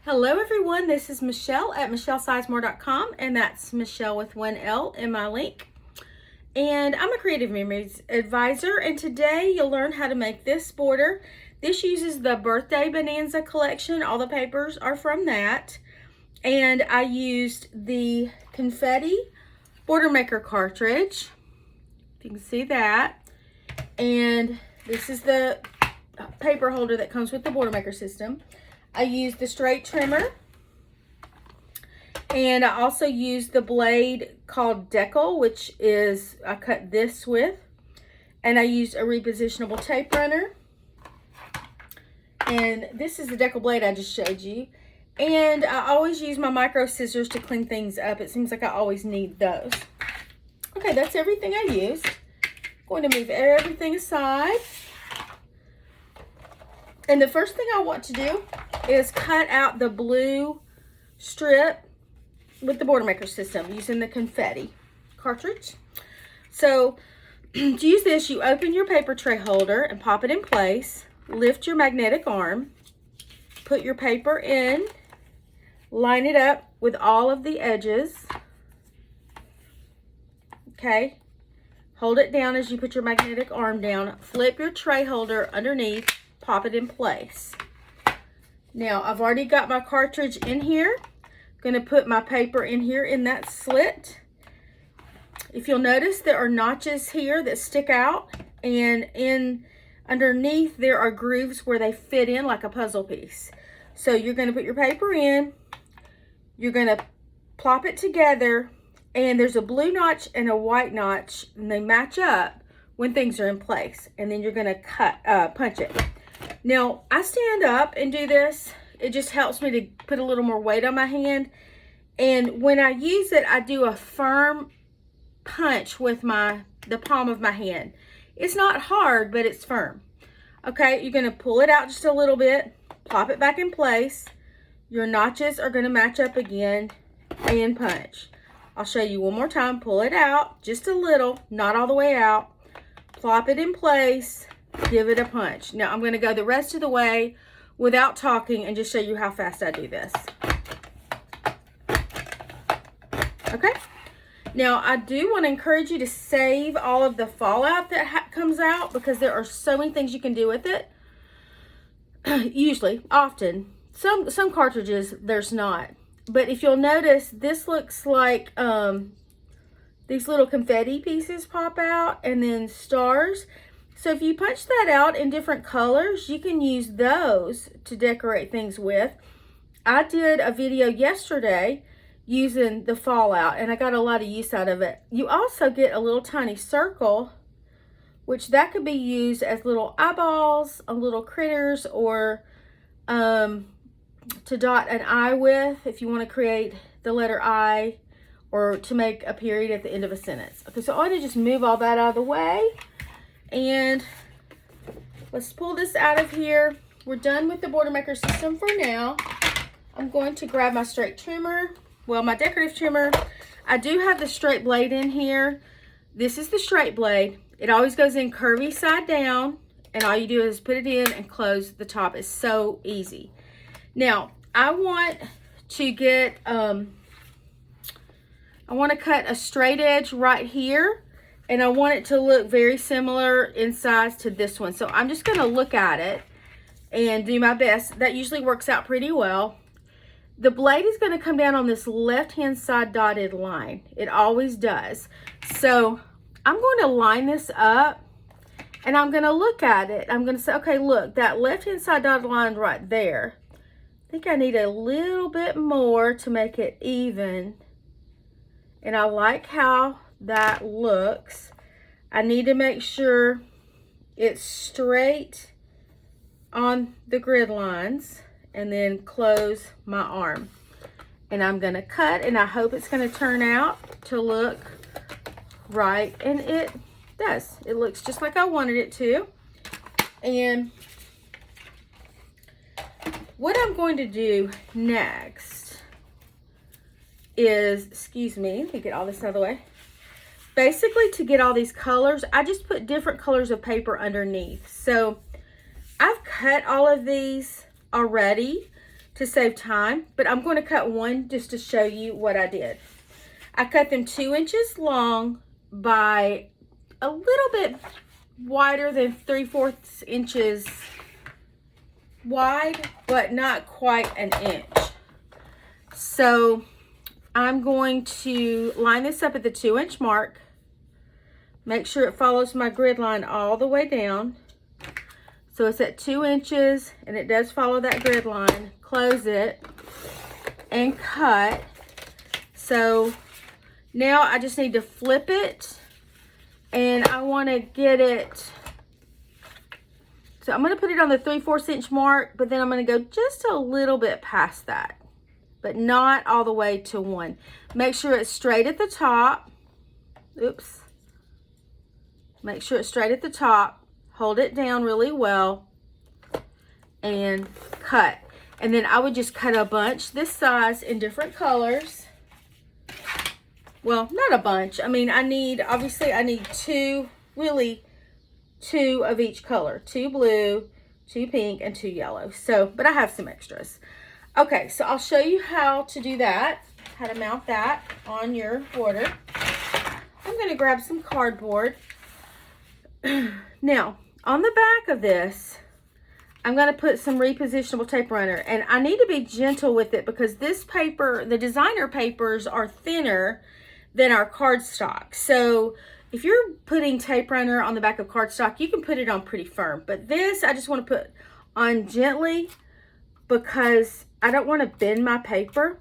Hello everyone, this is Michelle at michellesizemore.com, and that's Michelle with one L in my link. And I'm a creative memories advisor, and today you'll learn how to make this border. This uses the Birthday Bonanza collection. All the papers are from that. And I used the Confetti Border Maker Cartridge, if you can see that. And this is the paper holder that comes with the Border Maker system. I used the straight trimmer, and I also used the blade called Decal, which is I cut this with, and I used a repositionable tape runner, and this is the Decal blade I just showed you. And I always use my micro scissors to clean things up. It seems like I always need those. Okay, that's everything I used. Going to move everything aside. And the first thing I want to do is cut out the blue strip with the Border Maker system using the Confetti cartridge. So to use this, you open your paper tray holder and pop it in place. Lift your magnetic arm. Put your paper in. Line it up with all of the edges. Okay. Hold it down as you put your magnetic arm down. Flip your tray holder underneath. Pop it in place. Now I've already got my cartridge in here. I'm going to put my paper in here in that slit. If you'll notice, there are notches here that stick out, and underneath there are grooves where they fit in like a puzzle piece. So you're going to put your paper in, you're going to plop it together, and there's a blue notch and a white notch, and they match up when things are in place. And then you're going to punch it. Now, I stand up and do this. It just helps me to put a little more weight on my hand. And when I use it, I do a firm punch with the palm of my hand. It's not hard, but it's firm. Okay, you're going to pull it out just a little bit, plop it back in place. Your notches are going to match up again, and punch. I'll show you one more time. Pull it out just a little, not all the way out. Plop it in place. Give it a punch. Now I'm going to go the rest of the way without talking and just show you how fast I do this. Okay. Now I do want to encourage you to save all of the fallout that comes out, because there are so many things you can do with it. Usually, often, some cartridges there's not. But if you'll notice, this looks like these little confetti pieces pop out, and then stars. So if you punch that out in different colors, you can use those to decorate things with. I did a video yesterday using the fallout, and I got a lot of use out of it. You also get a little tiny circle, which that could be used as little eyeballs on little critters, or to dot an I with if you want to create the letter I, or to make a period at the end of a sentence. Okay, so I want to just move all that out of the way. And let's pull this out of here. We're done with the Border Maker system for now. I'm going to grab my straight trimmer. Well, my decorative trimmer. I do have the straight blade in here. This is the straight blade. It always goes in curvy side down, and all you do is put it in and close the top. It's so easy. Now, I want to get, I want to cut a straight edge right here. And I want it to look very similar in size to this one. So I'm just going to look at it and do my best. That usually works out pretty well. The blade is going to come down on this left-hand side dotted line. It always does. So I'm going to line this up, and I'm going to look at it. I'm going to say, okay, look, that left-hand side dotted line right there. I think I need a little bit more to make it even. And I like how that looks. I need to make sure it's straight on the grid lines, and then close my arm. And I'm going to cut, and I hope it's going to turn out to look right, and it does. It looks just like I wanted it to. And what I'm going to do next is, excuse me, let me get all this out of the way. Basically, to get all these colors, I just put different colors of paper underneath. So I've cut all of these already. to save time, but I'm going to cut one just to show you what I did. I cut them 2 inches long by a little bit wider than 3/4 inches wide, but not quite an inch. So I'm going to line this up at the 2-inch mark. Make sure it follows my grid line all the way down. So it's at 2 inches and it does follow that grid line. Close it and cut. So now I just need to flip it, and I want to get it. So I'm going to put it on the 3/4 inch mark, but then I'm going to go just a little bit past that, but not all the way to 1. Make sure it's straight at the top. Oops. Make sure it's straight at the top. Hold it down really well and cut. And then I would just cut a bunch this size in different colors. Well, not a bunch. I mean, obviously I need 2 of each color. 2 blue, 2 pink, and 2 yellow. So, but I have some extras. Okay, so I'll show you how to do that, how to mount that on your border. I'm going to grab some cardboard. Now, on the back of this, I'm going to put some repositionable tape runner, and I need to be gentle with it because this paper, the designer papers, are thinner than our cardstock. So if you're putting tape runner on the back of cardstock, you can put it on pretty firm, but this I just want to put on gently because I don't want to bend my paper.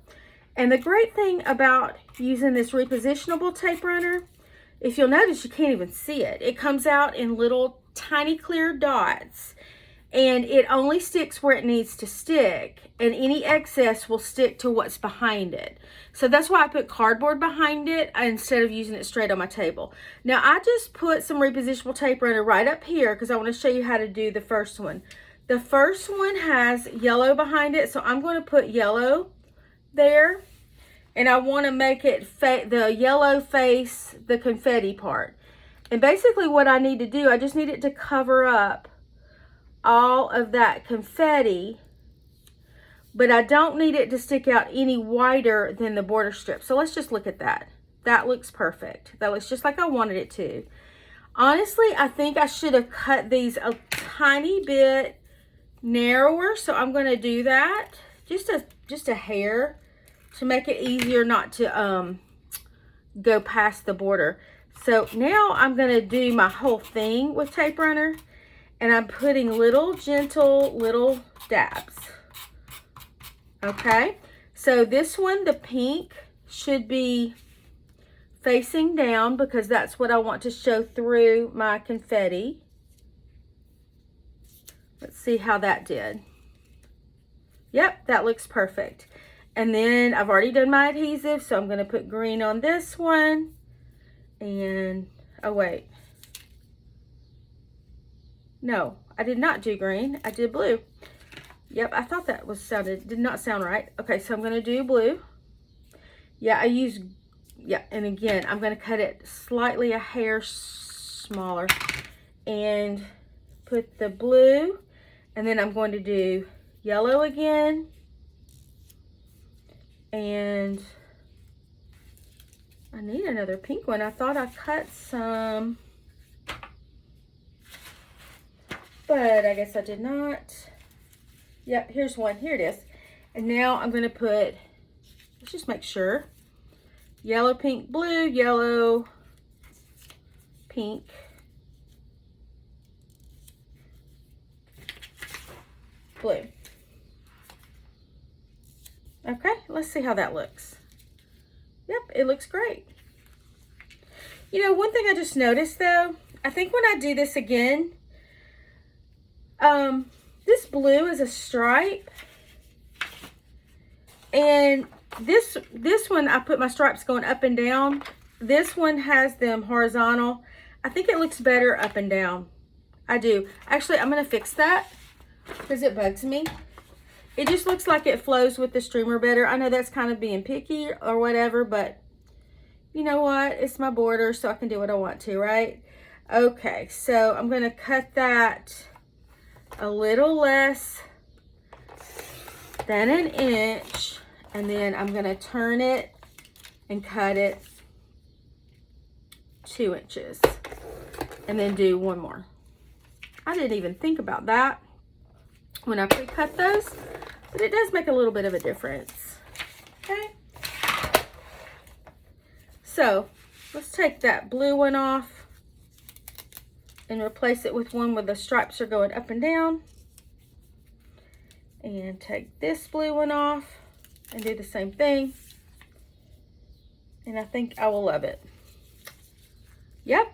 And the great thing about using this repositionable tape runner, if you'll notice, you can't even see it. It comes out in little tiny clear dots, and it only sticks where it needs to stick, and any excess will stick to what's behind it. So that's why I put cardboard behind it instead of using it straight on my table. Now I just put some repositionable tape runner right up here because I want to show you how to do the first one. The first one has yellow behind it, so I'm going to put yellow there. And I want to make it the yellow face the confetti part. And basically what I need to do, I just need it to cover up all of that confetti, but I don't need it to stick out any wider than the border strip. So let's just look at that. That looks perfect. That looks just like I wanted it to. Honestly, I think I should have cut these a tiny bit narrower, so I'm going to do that. Just a hair, to make it easier not to go past the border. So now I'm going to do my whole thing with tape runner, and I'm putting gentle little dabs. Okay, so this one, the pink, should be facing down because that's what I want to show through my confetti. Let's see how that did. Yep, that looks perfect. And then I've already done my adhesive, so I'm going to put green on this one. And, oh wait. No, I did not do green. I did blue. Yep, I thought that did not sound right. Okay, so I'm going to do blue. Yeah, and again, I'm going to cut it slightly a hair smaller. And put the blue. And then I'm going to do yellow again. And I need another pink one. I thought I cut some, but I guess I did not. Yep, here's one. Here it is. And now I'm going to put, let's just make sure, yellow, pink, blue, yellow, pink, blue. Okay, let's see how that looks. Yep, it looks great. You know, one thing I just noticed though, I think when I do this again, this blue is a stripe, and this one I put my stripes going up and down. This one has them horizontal. I think it looks better up and down. I do. Actually, I'm gonna fix that because it bugs me. It just looks like it flows with the streamer better. I know that's kind of being picky or whatever, but you know what? It's my border, so I can do what I want to, right? Okay, so I'm going to cut that a little less then 1 inch, and then I'm going to turn it and cut it 2 inches, and then do 1 more. I didn't even think about that when I pre-cut those, but it does make a little bit of a difference. Okay. So let's take that blue one off and replace it with one where the stripes are going up and down. And take this blue one off and do the same thing. And I think I will love it. Yep,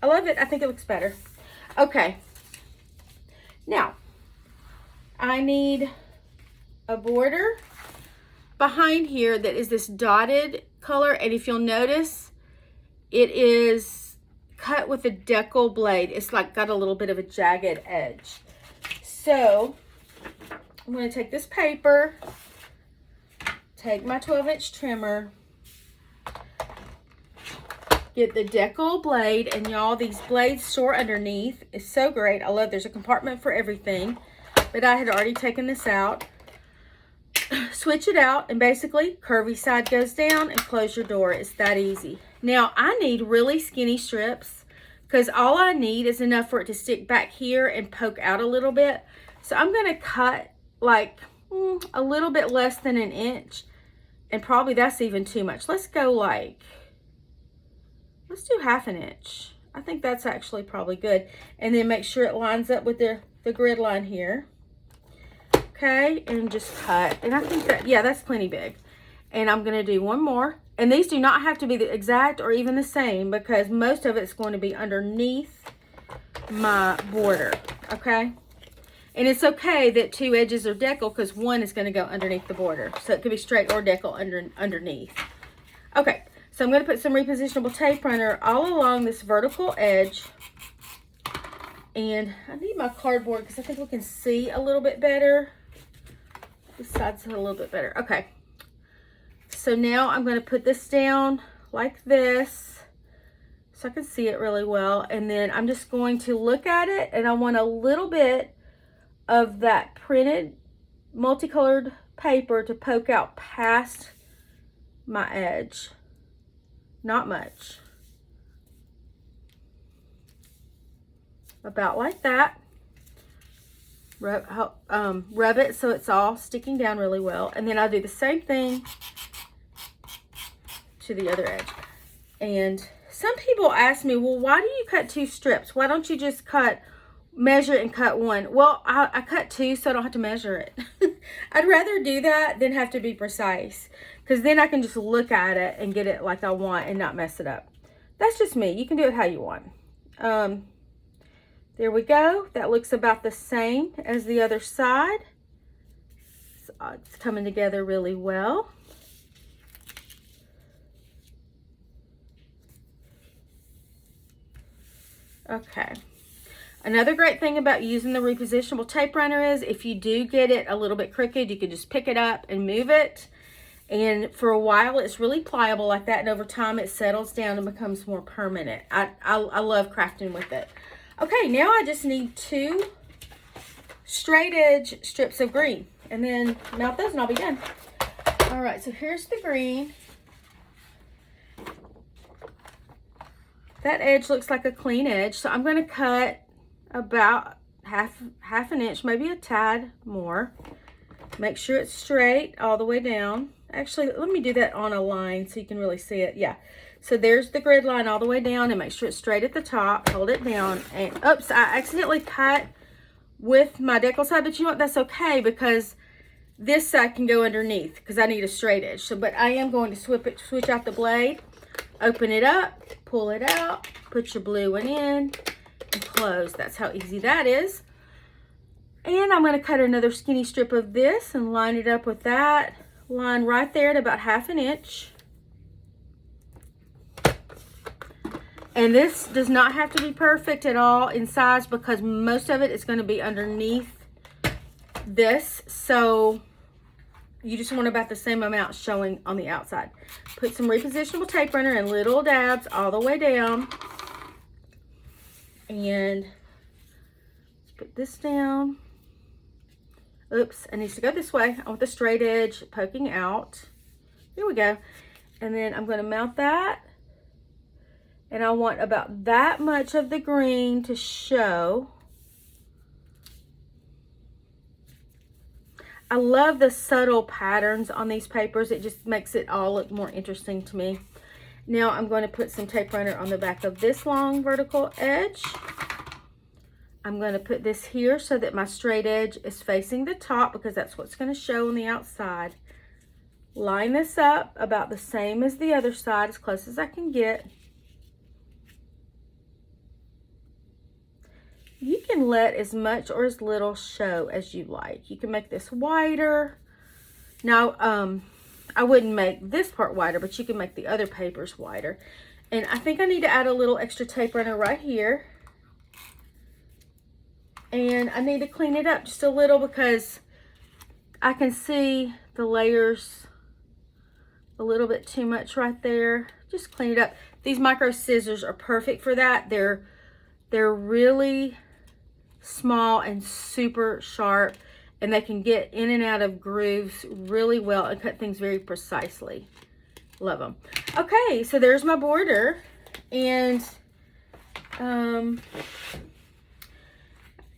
I love it. I think it looks better. Okay. Now, I need a border behind here that is this dotted color. And if you'll notice, it is cut with a decal blade. It's like got a little bit of a jagged edge. So I'm going to take this paper, take my 12-inch trimmer, get the decal blade, and y'all, these blades store underneath. It's so great. I love, there's a compartment for everything, but I had already taken this out. Switch it out, and basically curvy side goes down and close your door. It's that easy. Now I need really skinny strips because all I need is enough for it to stick back here and poke out a little bit. So I'm going to cut like a little bit less than 1 inch, and probably that's even too much. Let's go like, let's do 1/2 inch. I think that's actually probably good. And then make sure it lines up with the grid line here. Okay, and just cut. And I think that, yeah, that's plenty big. And I'm going to do 1 more. And these do not have to be the exact or even the same, because most of it's going to be underneath my border. Okay. And it's okay that 2 edges are decal, because 1 is going to go underneath the border. So it could be straight or decal underneath. Okay, so I'm going to put some repositionable tape runner all along this vertical edge. And I need my cardboard because I think we can see a little bit better. This side's a little bit better. Okay. So now I'm going to put this down like this so I can see it really well. And then I'm just going to look at it, and I want a little bit of that printed multicolored paper to poke out past my edge. Not much. About like that. Rub it so it's all sticking down really well. And then I'll do the same thing to the other edge. And some people ask me, well, why do you cut 2 strips? Why don't you just measure it and cut 1? Well, I cut 2 so I don't have to measure it. I'd rather do that than have to be precise, because then I can just look at it and get it like I want and not mess it up. That's just me. You can do it how you want. There we go. That looks about the same as the other side. So it's coming together really well. Okay. Another great thing about using the repositionable tape runner is if you do get it a little bit crooked, you can just pick it up and move it. And for a while, it's really pliable like that. And over time, it settles down and becomes more permanent. I love crafting with it. Okay, now I just need 2 straight edge strips of green. And then mount those and I'll be done. All right, so here's the green. That edge looks like a clean edge. So I'm going to cut about half an inch, maybe a tad more. Make sure it's straight all the way down. Actually, let me do that on a line so you can really see it. Yeah. So there's the grid line all the way down, and make sure it's straight at the top. Hold it down. And oops, I accidentally cut with my decal side, but you know what? That's okay, because this side can go underneath because I need a straight edge. So, but I am going to switch out the blade, open it up, pull it out, put your blue one in, and close. That's how easy that is. And I'm going to cut another skinny strip of this and line it up with that line right there at about half an inch. And this does not have to be perfect at all in size, because most of it is going to be underneath this. So you just want about the same amount showing on the outside. Put some repositionable tape runner in little dabs all the way down. And put this down. Oops, it needs to go this way. I want the straight edge poking out. Here we go. And then I'm going to mount that. And I want about that much of the green to show. I love the subtle patterns on these papers. It just makes it all look more interesting to me. Now I'm going to put some tape runner on the back of this long vertical edge. I'm going to put this here so that my straight edge is facing the top, because that's what's going to show on the outside. Line this up about the same as the other side, as close as I can get. You can let as much or as little show as you like. You can make this wider. Now, I wouldn't make this part wider, but you can make the other papers wider. And I think I need to add a little extra tape runner right here. And I need to clean it up just a little, because I can see the layers a little bit too much right there. Just clean it up. These micro scissors are perfect for that. They're really small and super sharp, and they can get in and out of grooves really well and cut things very precisely. Love them. Okay, so there's my border, and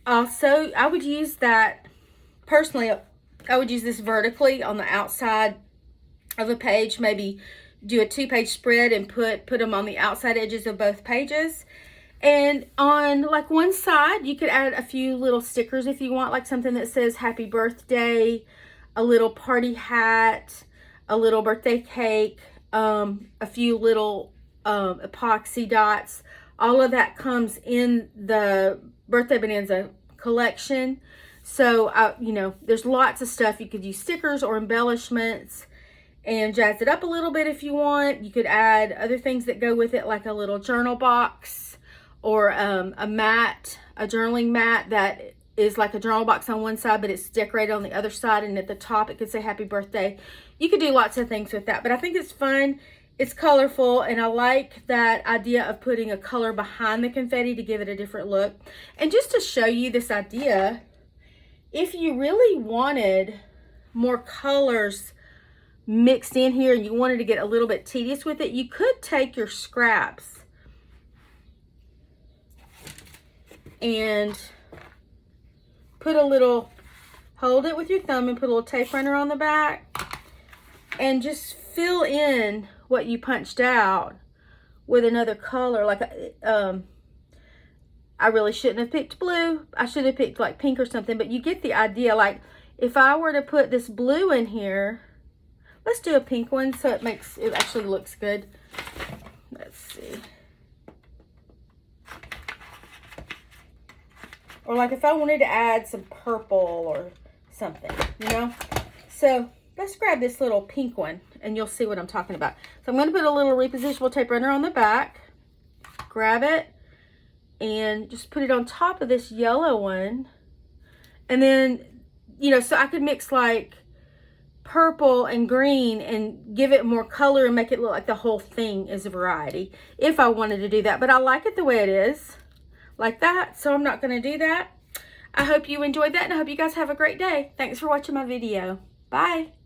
also I would use that, personally, I would use this vertically on the outside of a page, maybe do a 2-page spread and put them on the outside edges of both pages. And on like one side, you could add a few little stickers if you want, like something that says happy birthday, a little party hat, a little birthday cake, a few little epoxy dots. All of that comes in the Birthday Bonanza collection. So, you know, there's lots of stuff. You could use stickers or embellishments and jazz it up a little bit if you want. You could add other things that go with it, like a little journal box, or a mat, a journaling mat that is like a journal box on one side, but it's decorated on the other side, and at the top it could say happy birthday. You could do lots of things with that, but I think it's fun. It's colorful, and I like that idea of putting a color behind the confetti to give it a different look. And just to show you this idea, if you really wanted more colors mixed in here and you wanted to get a little bit tedious with it, you could take your scraps and put a little, hold it with your thumb and put a little tape runner on the back and just fill in what you punched out with another color. Like I really shouldn't have picked blue. I should have picked like pink or something, but you get the idea. Like if I were to put this blue in here, let's do a pink one so it actually looks good. Let's see. Or like if I wanted to add some purple or something, you know? So let's grab this little pink one and you'll see what I'm talking about. So I'm going to put a little repositionable tape runner on the back, grab it, and just put it on top of this yellow one. And then, you know, so I could mix like purple and green and give it more color and make it look like the whole thing is a variety if I wanted to do that. But I like it the way it is, like that, so I'm not going to do that. I hope you enjoyed that, and I hope you guys have a great day. Thanks for watching my video. Bye.